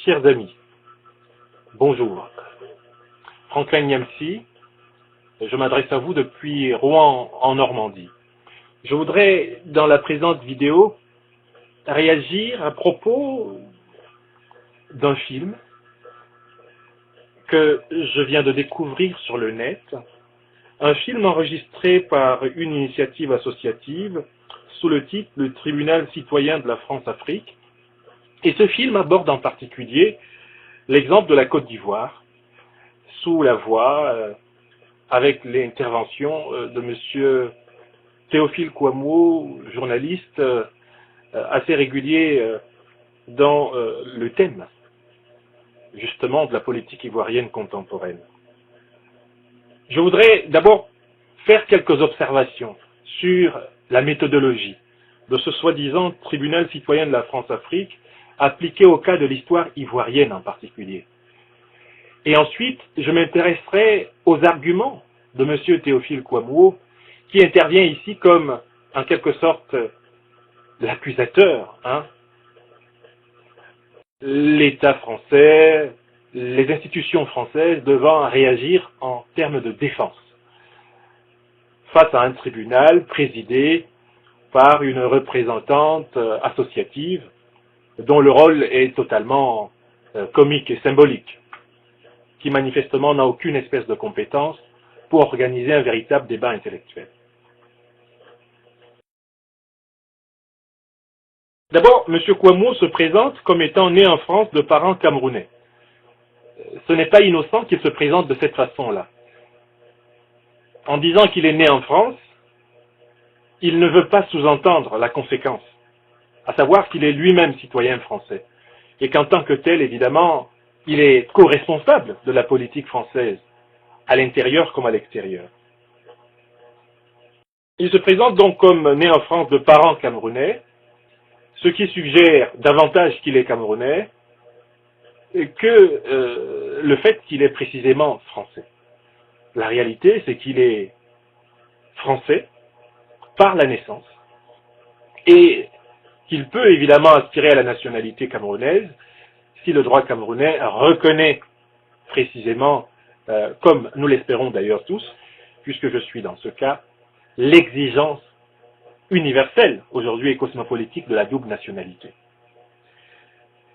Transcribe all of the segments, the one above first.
Chers amis, bonjour. Franklin Niamsi, je m'adresse à vous depuis Rouen en Normandie. Je voudrais, dans la présente vidéo, réagir à propos d'un film que je viens de découvrir sur le net, un film enregistré par une initiative associative sous le titre Le Tribunal citoyen de la France-Afrique. Et ce film aborde en particulier l'exemple de la Côte d'Ivoire, sous la voix, avec l'intervention de M. Théophile Kouamouo, journaliste assez régulier dans le thème, justement, de la politique ivoirienne contemporaine. Je voudrais d'abord faire quelques observations sur la méthodologie de ce soi-disant tribunal citoyen de la France-Afrique appliqué au cas de l'histoire ivoirienne en particulier. Et ensuite, je m'intéresserai aux arguments de M. Théophile Kouamouo, qui intervient ici comme, en quelque sorte, l'accusateur. L'État français, les institutions françaises devant réagir en termes de défense face à un tribunal présidé par une représentante associative dont le rôle est totalement comique et symbolique, qui manifestement n'a aucune espèce de compétence pour organiser un véritable débat intellectuel. D'abord, M. Kouamouo se présente comme étant né en France de parents camerounais. Ce n'est pas innocent qu'il se présente de cette façon-là. En disant qu'il est né en France, il ne veut pas sous-entendre la conséquence, à savoir qu'il est lui-même citoyen français, et qu'en tant que tel, évidemment, il est co-responsable de la politique française, à l'intérieur comme à l'extérieur. Il se présente donc comme né en France de parents camerounais, ce qui suggère davantage qu'il est camerounais que le fait qu'il est précisément français. La réalité, c'est qu'il est français par la naissance et qu'il peut évidemment aspirer à la nationalité camerounaise si le droit camerounais reconnaît précisément, comme nous l'espérons d'ailleurs tous, puisque je suis dans ce cas, l'exigence universelle aujourd'hui et cosmopolitique de la double nationalité.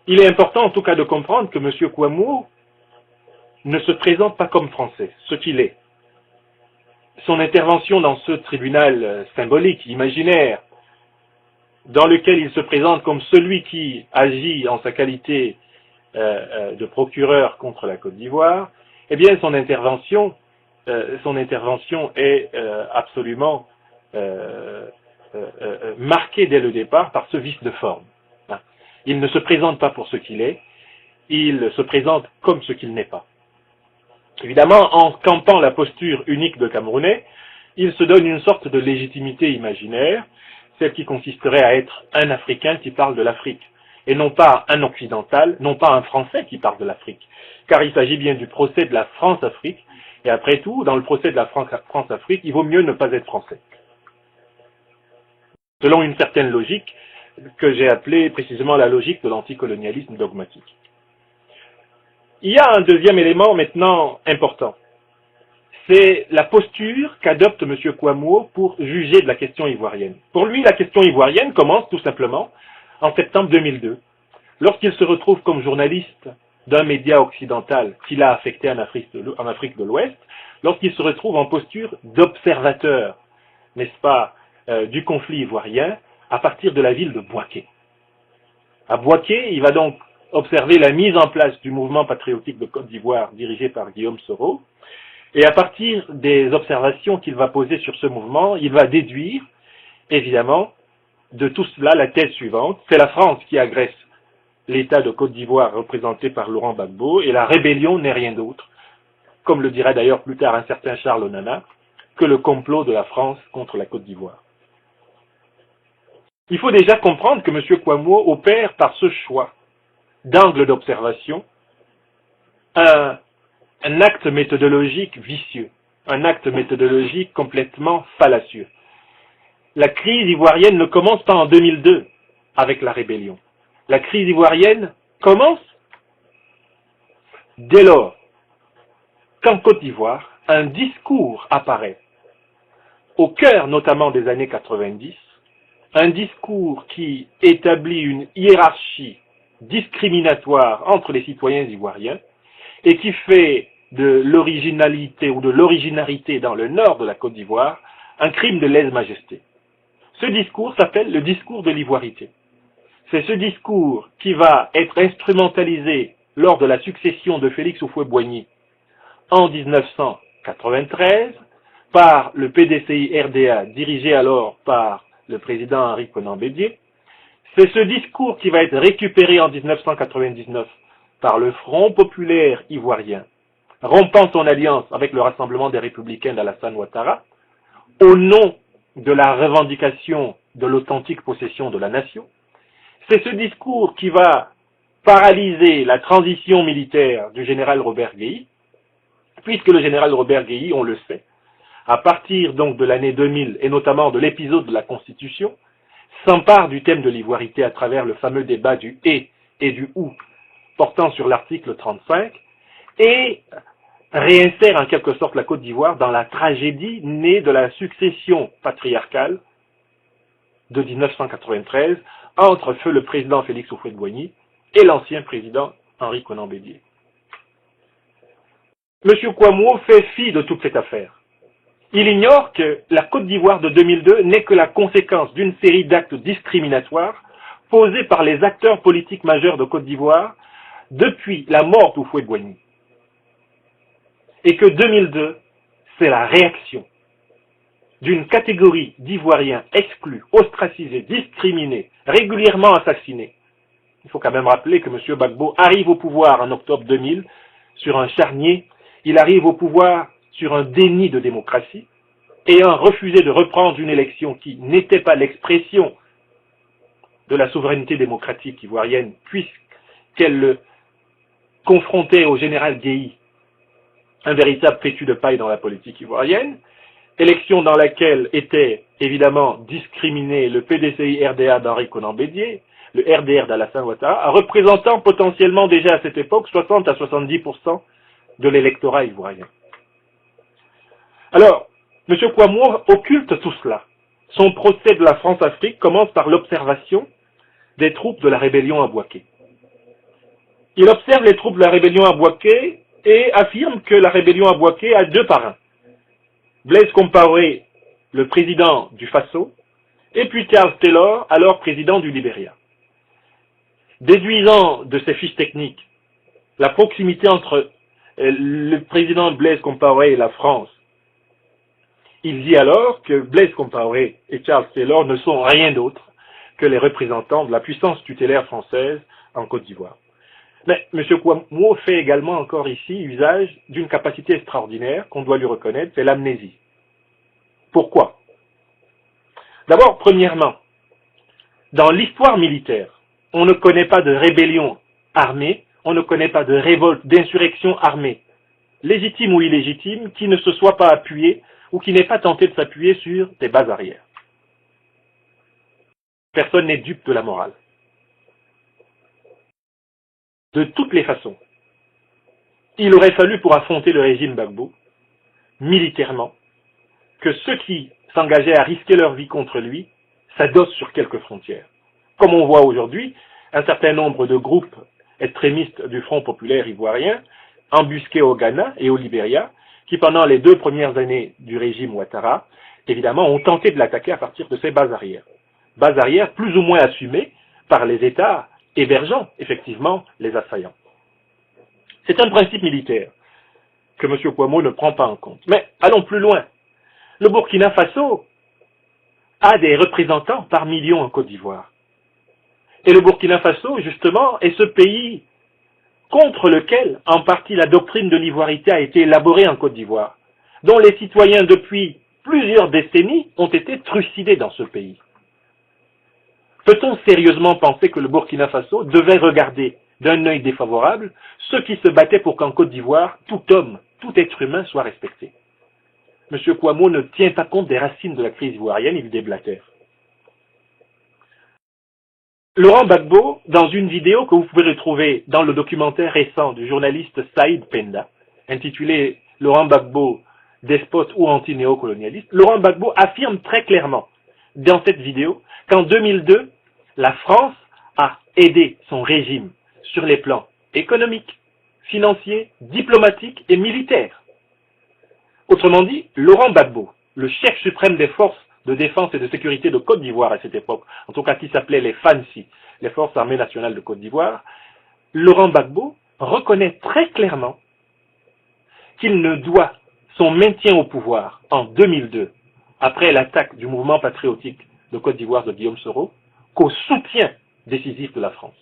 Il est important en tout cas de comprendre que M. Kouamouo ne se présente pas comme français, ce qu'il est. Son intervention dans ce tribunal symbolique, imaginaire, dans lequel il se présente comme celui qui agit en sa qualité de procureur contre la Côte d'Ivoire, eh bien son intervention est absolument marquée dès le départ par ce vice de forme. Il ne se présente pas pour ce qu'il est, il se présente comme ce qu'il n'est pas. Évidemment, en campant la posture unique de Camerounais, il se donne une sorte de légitimité imaginaire, celle qui consisterait à être un Africain qui parle de l'Afrique, et non pas un Occidental, non pas un Français qui parle de l'Afrique, car il s'agit bien du procès de la France-Afrique, et après tout, dans le procès de la France-Afrique, il vaut mieux ne pas être français. Selon une certaine logique, que j'ai appelée précisément la logique de l'anticolonialisme dogmatique. Il y a un deuxième élément maintenant important. C'est la posture qu'adopte M. Kouamouo pour juger de la question ivoirienne. Pour lui, la question ivoirienne commence tout simplement en septembre 2002, lorsqu'il se retrouve comme journaliste d'un média occidental qu'il a affecté en Afrique de l'Ouest, lorsqu'il se retrouve en posture d'observateur, n'est-ce pas, du conflit ivoirien à partir de la ville de Bouaké. À Bouaké, il va donc observer la mise en place du mouvement patriotique de Côte d'Ivoire dirigé par Guillaume Soro, et à partir des observations qu'il va poser sur ce mouvement, il va déduire, évidemment, de tout cela la thèse suivante: c'est la France qui agresse l'État de Côte d'Ivoire représenté par Laurent Gbagbo, et la rébellion n'est rien d'autre, comme le dira d'ailleurs plus tard un certain Charles Onana, que le complot de la France contre la Côte d'Ivoire. Il faut déjà comprendre que M. Kouamouo opère par ce choix d'angle d'observation un acte méthodologique vicieux, un acte méthodologique complètement fallacieux. La crise ivoirienne ne commence pas en 2002 avec la rébellion. La crise ivoirienne commence Dès lors qu'en Côte d'Ivoire, un discours apparaît, au cœur notamment des années 90, un discours qui établit une hiérarchie discriminatoire entre les citoyens ivoiriens et qui fait de l'originalité ou de l'originarité dans le nord de la Côte d'Ivoire un crime de lèse-majesté. Ce discours s'appelle le discours de l'ivoirité. C'est ce discours qui va être instrumentalisé lors de la succession de Félix Houphouët-Boigny en 1993 par le PDCI-RDA dirigé alors par le président Henri Konan Bédié. C'est ce discours qui va être récupéré en 1999 par le Front populaire ivoirien, rompant son alliance avec le Rassemblement des Républicains d'Alassane Ouattara, au nom de la revendication de l'authentique possession de la nation. C'est ce discours qui va paralyser la transition militaire du général Robert Guéhi, puisque le général Robert Guéhi, on le sait, à partir donc de l'année 2000 et notamment de l'épisode de la Constitution, s'empare du thème de l'ivoirité à travers le fameux débat du et du ou portant sur l'article 35 et réinsère en quelque sorte la Côte d'Ivoire dans la tragédie née de la succession patriarcale de 1993 entre feu le président Félix Houphouët-Boigny et l'ancien président Henri Konan Bédié. M. Kouamouo fait fi de toute cette affaire. Il ignore que la Côte d'Ivoire de 2002 n'est que la conséquence d'une série d'actes discriminatoires posés par les acteurs politiques majeurs de Côte d'Ivoire depuis la mort d'Houphouët-Boigny. Et que 2002, c'est la réaction d'une catégorie d'Ivoiriens exclus, ostracisés, discriminés, régulièrement assassinés. Il faut quand même rappeler que M. Gbagbo arrive au pouvoir en octobre 2000 sur un charnier. Il arrive au pouvoir sur un déni de démocratie, ayant refusé de reprendre une élection qui n'était pas l'expression de la souveraineté démocratique ivoirienne, puisqu'elle le confrontait au général Guéhi, un véritable fétu de paille dans la politique ivoirienne, élection dans laquelle était évidemment discriminé le PDCI-RDA d'Henri Konan Bédié, le RDR d'Alassane Ouattara, représentant potentiellement déjà à cette époque 60 à 70% de l'électorat ivoirien. Alors, M. Kouamouo occulte tout cela. Son procès de la France-Afrique commence par l'observation des troupes de la rébellion à Bouaké. Il observe les troupes de la rébellion à Bouaké et affirme que la rébellion à Bouaké a deux parrains. Blaise Compaoré, le président du Faso, et puis Charles Taylor, alors président du Libéria. Déduisant de ces fiches techniques la proximité entre le président Blaise Compaoré et la France, il dit alors que Blaise Compaoré et Charles Taylor ne sont rien d'autre que les représentants de la puissance tutélaire française en Côte d'Ivoire. Mais M. Kouamouo fait également encore ici usage d'une capacité extraordinaire qu'on doit lui reconnaître, c'est l'amnésie. Pourquoi? D'abord, premièrement, dans l'histoire militaire, on ne connaît pas de rébellion armée, on ne connaît pas de révolte, d'insurrection armée, légitime ou illégitime, qui ne se soit pas appuyée ou qui n'ait pas tenté de s'appuyer sur des bases arrières. Personne n'est dupe de la morale. De toutes les façons, il aurait fallu pour affronter le régime Gbagbo, militairement, que ceux qui s'engageaient à risquer leur vie contre lui s'adossent sur quelques frontières. Comme on voit aujourd'hui, un certain nombre de groupes extrémistes du Front populaire ivoirien, embusqués au Ghana et au Libéria, qui pendant les 2 premières années du régime Ouattara, évidemment, ont tenté de l'attaquer à partir de ses bases arrières. Bases arrières plus ou moins assumées par les États hébergeant effectivement les assaillants. C'est un principe militaire que M. Kouamouo ne prend pas en compte. Mais allons plus loin. Le Burkina Faso a des représentants par millions en Côte d'Ivoire. Et le Burkina Faso, justement, est ce pays contre lequel, en partie, la doctrine de l'ivoirité a été élaborée en Côte d'Ivoire, dont les citoyens, depuis plusieurs décennies, ont été trucidés dans ce pays. Peut-on sérieusement penser que le Burkina Faso devait regarder d'un œil défavorable ceux qui se battaient pour qu'en Côte d'Ivoire, tout homme, tout être humain soit respecté? M. Kouamouo ne tient pas compte des racines de la crise ivoirienne, il déblatère. Laurent Gbagbo, dans une vidéo que vous pouvez retrouver dans le documentaire récent du journaliste Saïd Penda, intitulé Laurent Gbagbo, despote ou anti-néocolonialiste, Laurent Gbagbo affirme très clairement dans cette vidéo qu'en 2002, la France a aidé son régime sur les plans économiques, financiers, diplomatiques et militaires. Autrement dit, Laurent Gbagbo, le chef suprême des forces de défense et de sécurité de Côte d'Ivoire à cette époque, en tout cas qui s'appelait les FANSI, les Forces armées nationales de Côte d'Ivoire, Laurent Gbagbo reconnaît très clairement qu'il ne doit son maintien au pouvoir en 2002, après l'attaque du mouvement patriotique de Côte d'Ivoire de Guillaume Soro, qu'au soutien décisif de la France.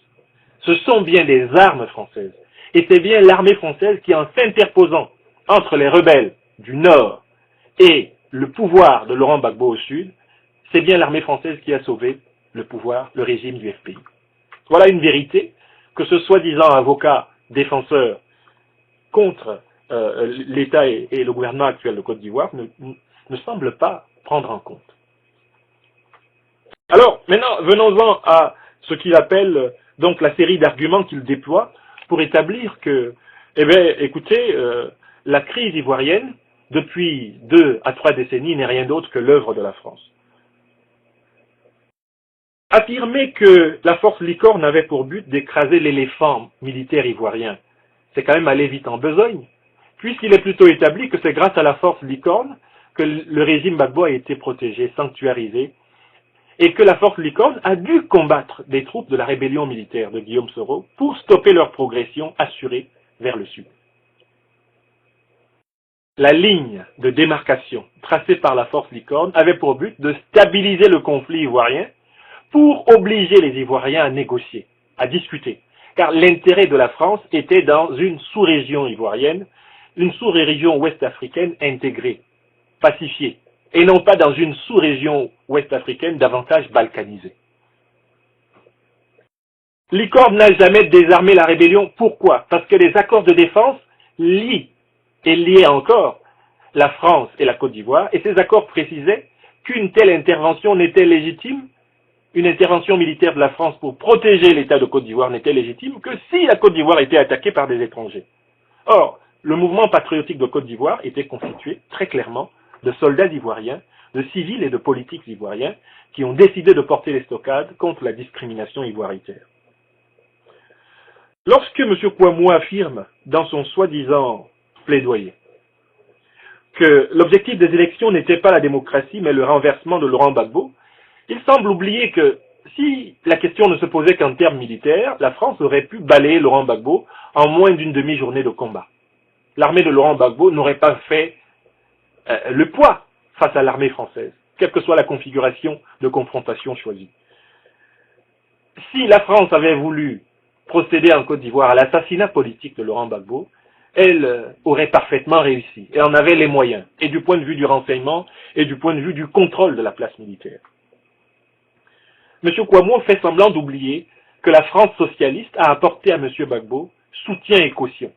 Ce sont bien des armes françaises, et c'est bien l'armée française qui, en s'interposant entre les rebelles du Nord et le pouvoir de Laurent Gbagbo au Sud, c'est bien l'armée française qui a sauvé le pouvoir, le régime du FPI. Voilà une vérité que ce soi-disant avocat défenseur contre l'État et le gouvernement actuel de Côte d'Ivoire ne semble pas prendre en compte. Alors, maintenant, venons-en à ce qu'il appelle donc la série d'arguments qu'il déploie pour établir que, eh bien, écoutez, la crise ivoirienne, depuis 2 à 3 décennies, n'est rien d'autre que l'œuvre de la France. Affirmer que la force Licorne avait pour but d'écraser l'éléphant militaire ivoirien, c'est quand même aller vite en besogne, puisqu'il est plutôt établi que c'est grâce à la force Licorne que le régime Gbagbo a été protégé, sanctuarisé, et que la force Licorne a dû combattre des troupes de la rébellion militaire de Guillaume Soro pour stopper leur progression assurée vers le sud. La ligne de démarcation tracée par la force Licorne avait pour but de stabiliser le conflit ivoirien pour obliger les Ivoiriens à négocier, à discuter. Car l'intérêt de la France était dans une sous-région ivoirienne, une sous-région ouest-africaine intégrée, pacifiée, et non pas dans une sous-région ouest-africaine davantage balkanisée. Licorne n'a jamais désarmé la rébellion. Pourquoi? Parce que les accords de défense lient et liaient encore la France et la Côte d'Ivoire, et ces accords précisaient qu'une telle intervention n'était légitime, une intervention militaire de la France pour protéger l'État de Côte d'Ivoire n'était légitime que si la Côte d'Ivoire était attaquée par des étrangers. Or, le mouvement patriotique de Côte d'Ivoire était constitué très clairement de soldats ivoiriens, de civils et de politiques ivoiriens qui ont décidé de porter les stockades contre la discrimination ivoiritaire. Lorsque M. Kouamouo affirme dans son soi-disant plaidoyer que l'objectif des élections n'était pas la démocratie mais le renversement de Laurent Gbagbo, il semble oublier que si la question ne se posait qu'en termes militaires, la France aurait pu balayer Laurent Gbagbo en moins d'une demi-journée de combat. L'armée de Laurent Gbagbo n'aurait pas fait le poids face à l'armée française, quelle que soit la configuration de confrontation choisie. Si la France avait voulu procéder en Côte d'Ivoire à l'assassinat politique de Laurent Gbagbo, elle aurait parfaitement réussi et en avait les moyens, et du point de vue du renseignement et du point de vue du contrôle de la place militaire. M. Kouamouo fait semblant d'oublier que la France socialiste a apporté à M. Gbagbo soutien et caution,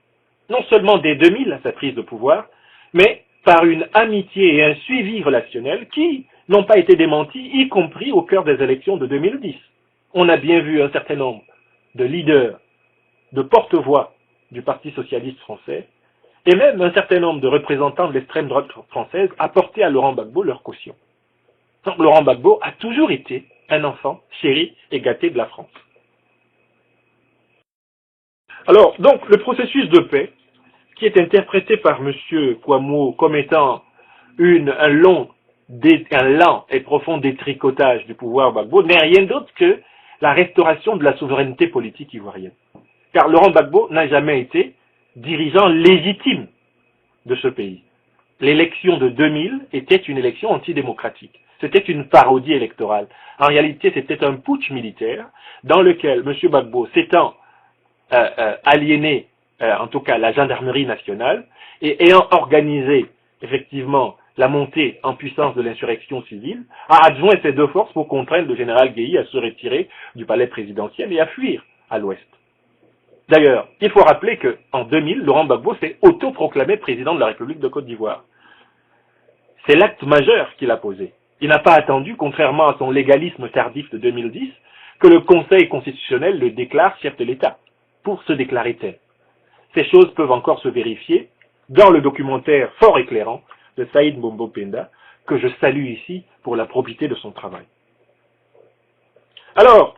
non seulement dès 2000 à sa prise de pouvoir, mais par une amitié et un suivi relationnel qui n'ont pas été démentis, y compris au cœur des élections de 2010. On a bien vu un certain nombre de leaders, de porte-voix du Parti socialiste français, et même un certain nombre de représentants de l'extrême droite française apporter à Laurent Gbagbo leur caution. Donc Laurent Gbagbo a toujours été un enfant chéri et gâté de la France. Alors, donc, le processus de paix, qui est interprété par M. Kouamouo comme étant un lent et profond détricotage du pouvoir Gbagbo, n'est rien d'autre que la restauration de la souveraineté politique ivoirienne. Car Laurent Gbagbo n'a jamais été dirigeant légitime de ce pays. L'élection de 2000 était une élection antidémocratique. C'était une parodie électorale. En réalité, c'était un putsch militaire dans lequel M. Gbagbo, s'étant aliéné, en tout cas la gendarmerie nationale, et ayant organisé effectivement la montée en puissance de l'insurrection civile, a adjoint ces deux forces pour contraindre le général Guéhi à se retirer du palais présidentiel et à fuir à l'ouest. D'ailleurs, il faut rappeler qu'en 2000, Laurent Gbagbo s'est autoproclamé président de la République de Côte d'Ivoire. C'est l'acte majeur qu'il a posé. Il n'a pas attendu, contrairement à son légalisme tardif de 2010, que le Conseil constitutionnel le déclare chef de l'État, pour se déclarer tel. Ces choses peuvent encore se vérifier dans le documentaire fort éclairant de Saïd Mbombo Penda, que je salue ici pour la probité de son travail. Alors,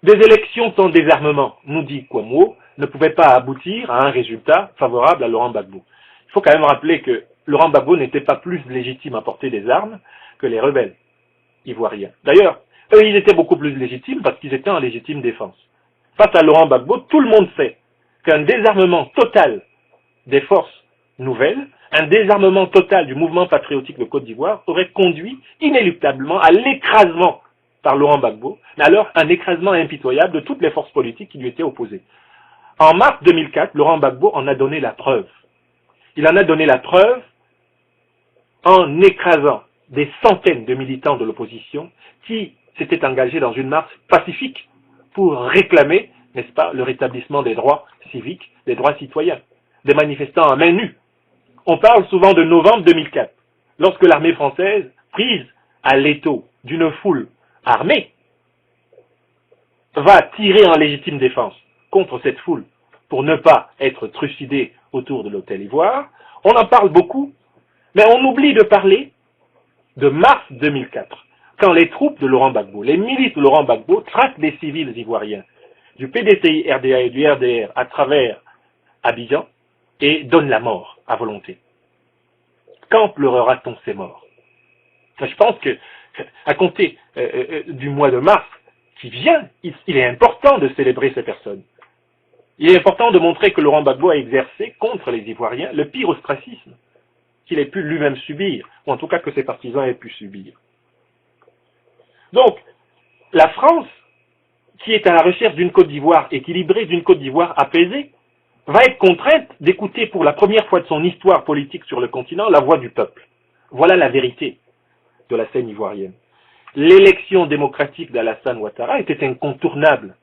des élections sans désarmement, nous dit Kouamouo, ne pouvaient pas aboutir à un résultat favorable à Laurent Gbagbo. Il faut quand même rappeler que Laurent Gbagbo n'était pas plus légitime à porter des armes que les rebelles ivoiriens. D'ailleurs, eux, ils étaient beaucoup plus légitimes parce qu'ils étaient en légitime défense. Face à Laurent Gbagbo, tout le monde sait qu'un désarmement total des forces nouvelles, un désarmement total du mouvement patriotique de Côte d'Ivoire aurait conduit inéluctablement à l'écrasement par Laurent Gbagbo, mais alors un écrasement impitoyable de toutes les forces politiques qui lui étaient opposées. En mars 2004, Laurent Gbagbo en a donné la preuve. Il en a donné la preuve en écrasant des centaines de militants de l'opposition qui s'étaient engagés dans une marche pacifique pour réclamer, n'est-ce pas, le rétablissement des droits civiques, des droits citoyens, des manifestants à main nue. On parle souvent de novembre 2004, lorsque l'armée française, prise à l'étau d'une foule armée, va tirer en légitime défense contre cette foule pour ne pas être trucidée autour de l'hôtel Ivoire. On en parle beaucoup, mais on oublie de parler de mars 2004, quand les troupes de Laurent Gbagbo, les milices de Laurent Gbagbo traquent des civils ivoiriens du PDCI RDA et du RDR à travers Abidjan et donnent la mort à volonté. Quand pleurera-t-on ces morts? Je pense que, à compter du mois de mars qui vient, il est important de célébrer ces personnes. Il est important de montrer que Laurent Gbagbo a exercé contre les Ivoiriens le pire ostracisme qu'il ait pu lui-même subir, ou en tout cas que ses partisans aient pu subir. Donc, la France, qui est à la recherche d'une Côte d'Ivoire équilibrée, d'une Côte d'Ivoire apaisée, va être contrainte d'écouter pour la première fois de son histoire politique sur le continent la voix du peuple. Voilà la vérité de la scène ivoirienne. L'élection démocratique d'Alassane Ouattara était incontournable,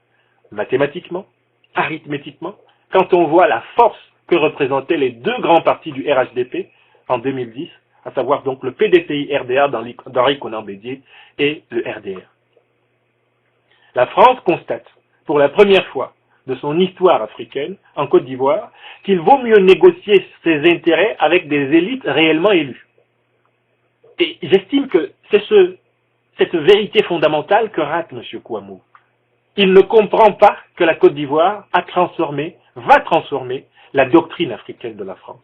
mathématiquement, arithmétiquement, quand on voit la force que représentaient les deux grands partis du RHDP en 2010, à savoir donc le PDCI RDA d'Henri Konan Bédié et le RDR. La France constate, pour la première fois de son histoire africaine, en Côte d'Ivoire, qu'il vaut mieux négocier ses intérêts avec des élites réellement élues. Et j'estime que c'est cette vérité fondamentale que rate M. Kouamouo. Il ne comprend pas que la Côte d'Ivoire va transformer la doctrine africaine de la France.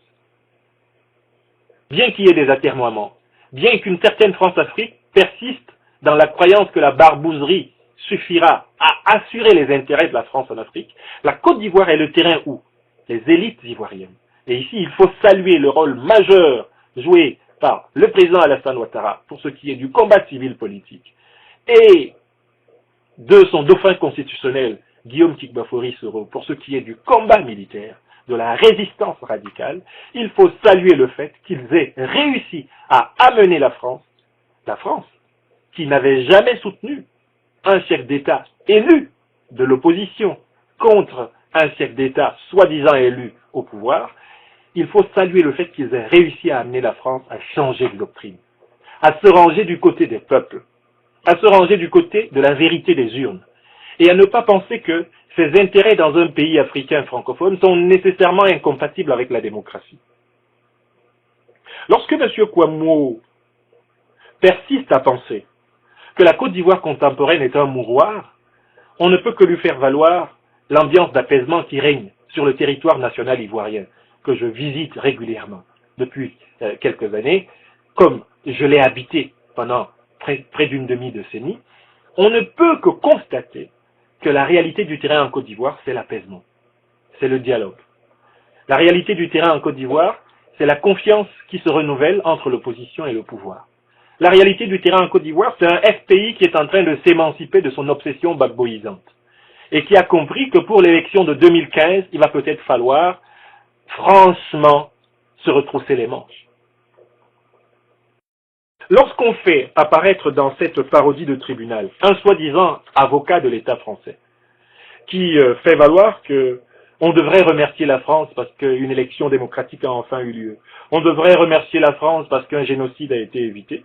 Bien qu'il y ait des atermoiements, bien qu'une certaine France-Afrique persiste dans la croyance que la barbouzerie suffira à assurer les intérêts de la France en Afrique, la Côte d'Ivoire est le terrain où les élites ivoiriennes, et ici il faut saluer le rôle majeur joué par le président Alassane Ouattara pour ce qui est du combat civil politique, et de son dauphin constitutionnel, Guillaume Kigbafori Soro, pour ce qui est du combat militaire, de la résistance radicale, il faut saluer le fait qu'ils aient réussi à amener la France, qui n'avait jamais soutenu un chef d'État élu de l'opposition contre un chef d'État soi-disant élu au pouvoir, il faut saluer le fait qu'ils aient réussi à amener la France à changer de doctrine, à se ranger du côté des peuples, à se ranger du côté de la vérité des urnes, et à ne pas penser que ses intérêts dans un pays africain francophone sont nécessairement incompatibles avec la démocratie. Lorsque M. Kouamouo persiste à penser que la Côte d'Ivoire contemporaine est un mouroir, on ne peut que lui faire valoir l'ambiance d'apaisement qui règne sur le territoire national ivoirien, que je visite régulièrement depuis quelques années, comme je l'ai habité pendant près d'une demi-décennie. On ne peut que constater que la réalité du terrain en Côte d'Ivoire, c'est l'apaisement, c'est le dialogue. La réalité du terrain en Côte d'Ivoire, c'est la confiance qui se renouvelle entre l'opposition et le pouvoir. La réalité du terrain en Côte d'Ivoire, c'est un FPI qui est en train de s'émanciper de son obsession gbagboïsante et qui a compris que pour l'élection de 2015, il va peut-être falloir franchement se retrousser les manches. Lorsqu'on fait apparaître dans cette parodie de tribunal un soi-disant avocat de l'État français qui fait valoir que on devrait remercier la France parce qu'une élection démocratique a enfin eu lieu, on devrait remercier la France parce qu'un génocide a été évité,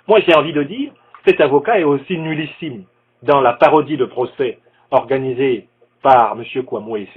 moi j'ai envie de dire, cet avocat est aussi nullissime dans la parodie de procès organisée par M. Kouamouo et